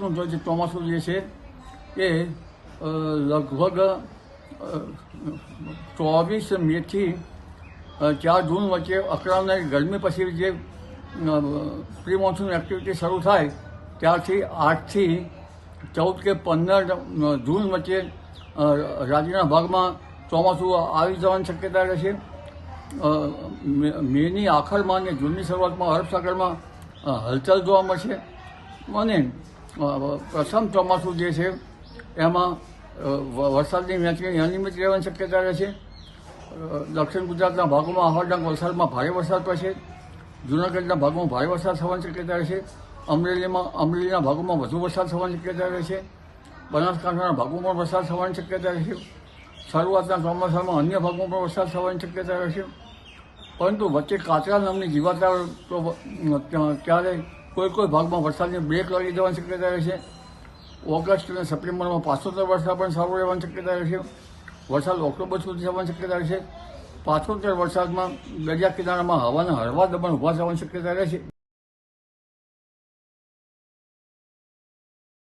વખતનું જે ચોમાસું જે છે એ લગભગ 24 મેથી 4 જૂન વચ્ચે અકળાવનારી ગરમી પછી જે પ્રી મોન્સૂન એક્ટિવિટી શરૂ થાય ત્યારથી 8 થી 14 કે 15 જૂન વચ્ચે રાજ્યના ભાગમાં ચોમાસું આવી જવાની શક્યતા રહેશે. મેની આખરમાં અને જૂનની શરૂઆતમાં અરબ સાગરમાં હલચલ જોવા મળશે અને પ્રથમ ચોમાસું જે છે એમાં વરસાદની મેચની અનિયમિત રહેવાની શક્યતા રહેશે. દક્ષિણ ગુજરાતના ભાગોમાં આહવાના વલસાડમાં ભારે વરસાદ પડશે. જૂનાગઢના ભાગમાં ભારે વરસાદ થવાની શક્યતા રહેશે. અમરેલીના ભાગોમાં વધુ વરસાદ થવાની શક્યતા રહેશે. બનાસકાંઠાના ભાગોમાં પણ વરસાદ થવાની શક્યતા રહેશે. શરૂઆતના ચોમાસામાં અન્ય ભાગોમાં પણ વરસાદ થવાની શક્યતા રહેશે. પરંતુ વચ્ચે કાચરા નામની જીવાતા તો ત્યારે કોઈ ભાગમાં વરસાદની બ્રેક લાગી જવાની શક્યતા રહેશે. ઓગસ્ટ અને સપ્ટેમ્બરમાં 75 વરસાદ પણ સારો રહેવાની શક્યતા રહેશે. વરસાદ ઓક્ટોબર સુધી થવાની શક્યતા રહેશે. 75 વરસાદમાં દરિયા કિનારામાં હવાના હળવા દબાણ ઊભા થવાની શક્યતા રહેશે.